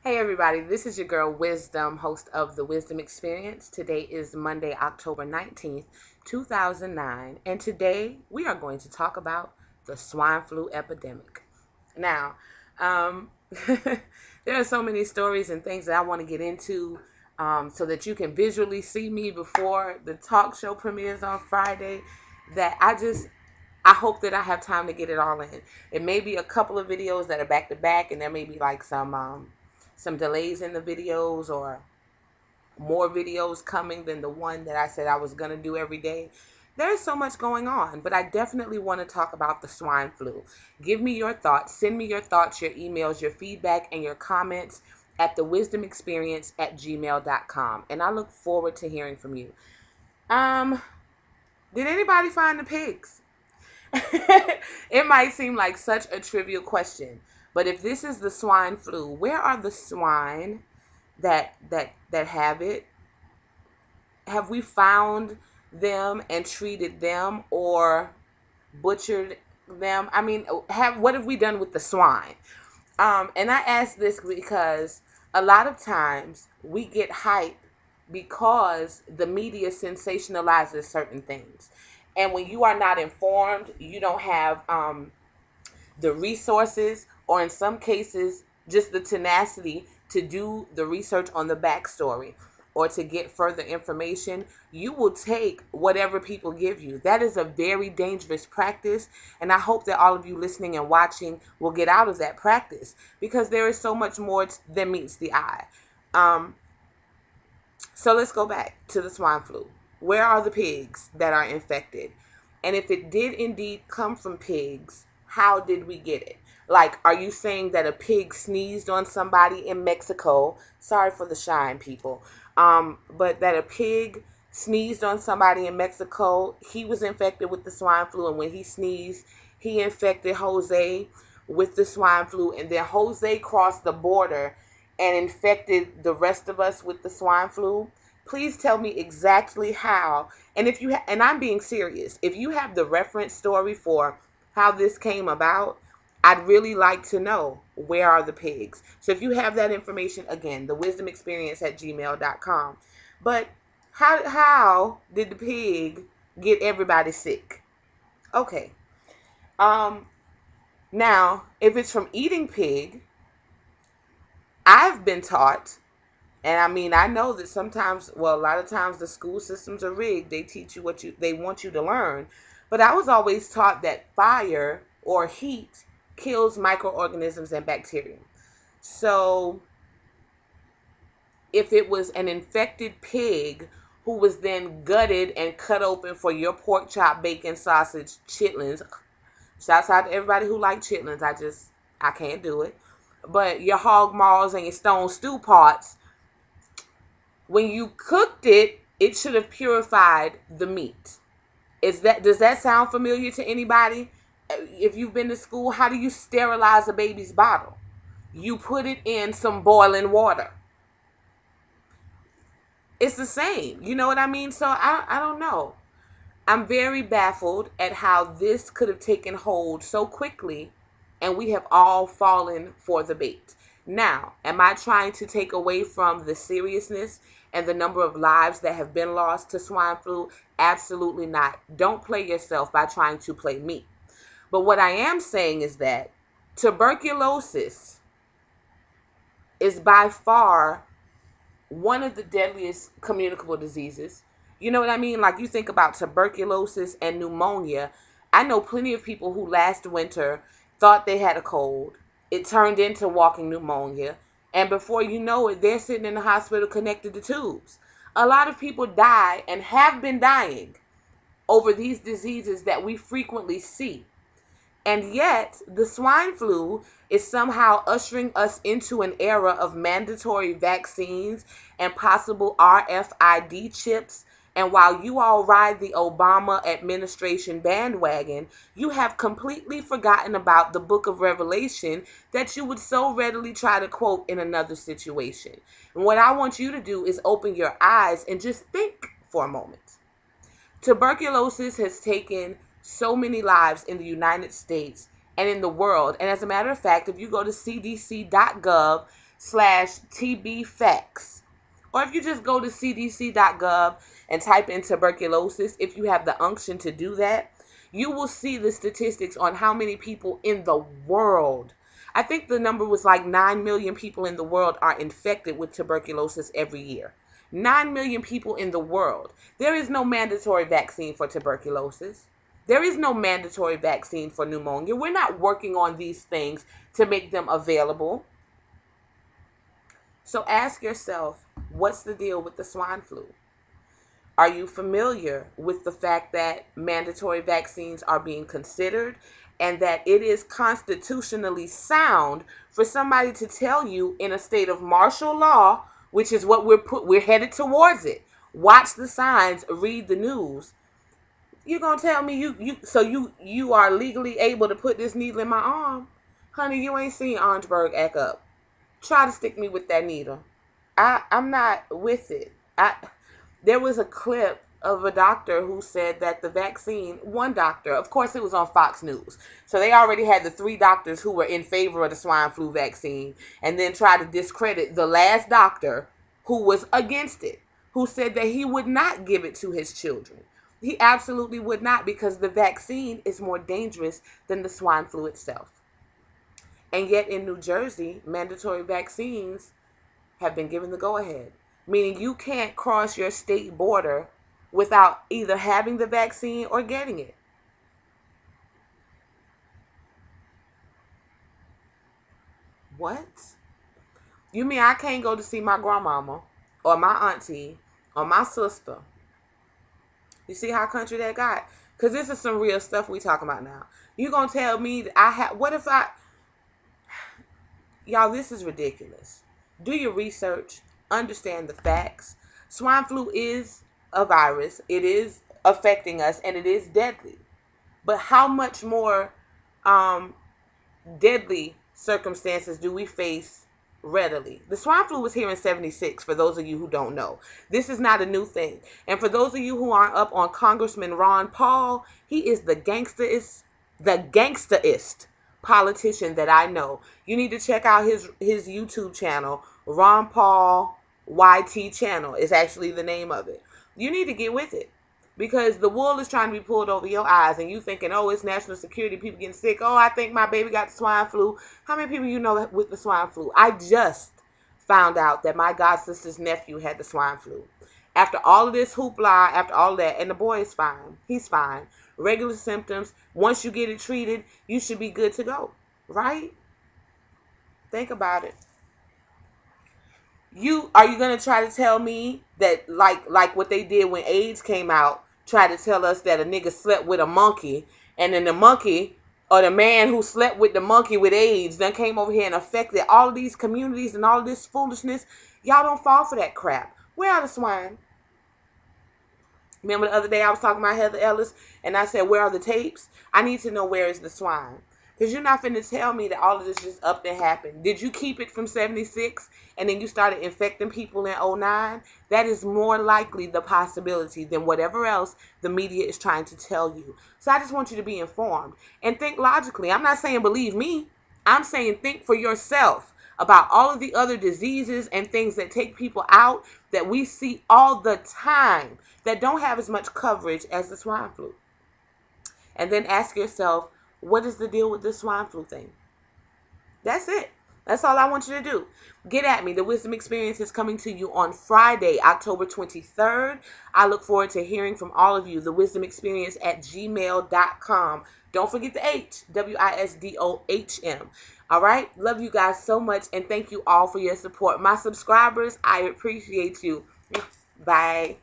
Hey everybody, this is your girl Wisdom, host of The Wisdom Experience. Today is Monday, October 19th, 2009, and today we are going to talk about the swine flu epidemic. Now, um, there are so many stories and things that I want to get into so that you can visually see me before the talk show premieres on Friday that I hope that I have time to get it all in. It may be a couple of videos that are back to back, and there may be like some delays in the videos or more videos coming than the one that I said I was going to do every day. There's so much going on, but I definitely want to talk about the swine flu. Give me your thoughts. Send me your thoughts, your emails, your feedback, and your comments at thewisdomexperience@gmail.com. And I look forward to hearing from you. Um, did anybody find the pigs? It might seem like such a trivial question, but if this is the swine flu, where are the swine that have it? Have we found them and treated them or butchered them? I mean, what have we done with the swine? And I ask this because a lot of times we get hype because the media sensationalizes certain things. And when you are not informed, you don't have the resources, or in some cases, just the tenacity to do the research on the backstory or to get further information, you will take whatever people give you. That is a very dangerous practice, and I hope that all of you listening and watching will get out of that practice because there is so much more than meets the eye. Um, so let's go back to the swine flu. Where are the pigs that are infected? And if it did indeed come from pigs, how did we get it? Like, are you saying that a pig sneezed on somebody in Mexico? Sorry for the shine, people. But that a pig sneezed on somebody in Mexico, he was infected with the swine flu, and when he sneezed, he infected Jose with the swine flu, and then Jose crossed the border and infected the rest of us with the swine flu. Please tell me exactly how. And if you and I'm being serious, if you have the reference story for how this came about, I'd really like to know, where are the pigs. So if you have that information, again, thewisdomexperience@gmail.com. But how did the pig get everybody sick? Okay. Um Now, if it's from eating pig, I've been taught, and I mean, I know that sometimes, well, a lot of times the school systems are rigged. They teach you what they want you to learn. But I was always taught that fire or heat kills microorganisms and bacteria. So if it was an infected pig who was then gutted and cut open for your pork chop, bacon, sausage, chitlins, shouts out to everybody who like chitlins. I can't do it. But your hog maws and your stone stew pots, when you cooked it, it should have purified the meat. Does that sound familiar to anybody? If you've been to school, how do you sterilize a baby's bottle? You put it in some boiling water. It's the same. You know what I mean? So I don't know. I'm very baffled at how this could have taken hold so quickly and we have all fallen for the bait. Now, am I trying to take away from the seriousness and the number of lives that have been lost to swine flu? Absolutely not. Don't play yourself by trying to play me. But what I am saying is that tuberculosis is by far one of the deadliest communicable diseases. You know what I mean? Like, you think about tuberculosis and pneumonia. I know plenty of people who last winter thought they had a cold. It turned into walking pneumonia. And before you know it, they're sitting in the hospital connected to tubes. A lot of people die and have been dying over these diseases that we frequently see. And yet, the swine flu is somehow ushering us into an era of mandatory vaccines and possible RFID chips. And while you all ride the Obama administration bandwagon, you have completely forgotten about the book of Revelation that you would so readily try to quote in another situation. And what I want you to do is open your eyes and just think for a moment. Tuberculosis has taken so many lives in the United States and in the world. And as a matter of fact, if you go to cdc.gov, TB facts. Or if you just go to cdc.gov and type in tuberculosis, if you have the unction to do that, you will see the statistics on how many people in the world. I think the number was like 9 million people in the world are infected with tuberculosis every year. 9 million people in the world. There is no mandatory vaccine for tuberculosis. There is no mandatory vaccine for pneumonia. We're not working on these things to make them available. So ask yourself, what's the deal with the swine flu? Are you familiar with the fact that mandatory vaccines are being considered and that it is constitutionally sound for somebody to tell you in a state of martial law, which is what we're headed towards it. Watch the signs, read the news. You're going to tell me you are legally able to put this needle in my arm? Honey, you ain't seen Orangeburg act up. Try to stick me with that needle. I'm not with it. There was a clip of a doctor who said that the vaccine, one doctor, of course it was on Fox News, so they already had the 3 doctors who were in favor of the swine flu vaccine, and then tried to discredit the last doctor who was against it, who said that he would not give it to his children. He absolutely would not, because the vaccine is more dangerous than the swine flu itself. And yet in New Jersey, mandatory vaccines have been given the go-ahead, meaning you can't cross your state border without either having the vaccine or getting it. What? You mean I can't go to see my grandmama or my auntie or my sister? You see how country that got? Because this is some real stuff we talking about now. You gonna tell me that what if I... Y'all, this is ridiculous. Do your research. Understand the facts. Swine flu is a virus. It is affecting us, and it is deadly. But how much more deadly circumstances do we face readily? The swine flu was here in 76, for those of you who don't know. This is not a new thing. And for those of you who aren't up on Congressman Ron Paul, he is the gangsterist politician that I know. You need to check out his YouTube channel. Ron Paul YT channel is actually the name of it. You need to get with it, because the wool is trying to be pulled over your eyes, and you thinking, oh, it's national security, people getting sick. Oh, I think my baby got the swine flu. How many people you know with the swine flu? I just found out that my god sister's nephew had the swine flu. After all of this hoopla, after all that, and the boy is fine. He's fine. Regular symptoms. Once you get it treated, you should be good to go, right? Think about it. Are you gonna try to tell me that like what they did when AIDS came out, try to tell us that a nigga slept with a monkey, and then the monkey or the man who slept with the monkey with AIDS then came over here and affected all of these communities and all of this foolishness? Y'all don't fall for that crap. Where are the swine? Remember the other day I was talking about Heather Ellis, and I said, where are the tapes? I need to know, where is the swine? Because you're not finna tell me that all of this just up and happened. Did you keep it from 76 and then you started infecting people in 09? That is more likely the possibility than whatever else the media is trying to tell you. So I just want you to be informed and think logically. I'm not saying believe me. I'm saying think for yourself about all of the other diseases and things that take people out that we see all the time that don't have as much coverage as the swine flu. And then ask yourself, what is the deal with this swine flu thing? That's it. That's all I want you to do. Get at me. The Wisdom Experience is coming to you on Friday, October 23rd. I look forward to hearing from all of you. The Wisdom Experience at gmail.com. Don't forget the H, WISDOHM. All right. Love you guys so much, and thank you all for your support. My subscribers, I appreciate you. Bye.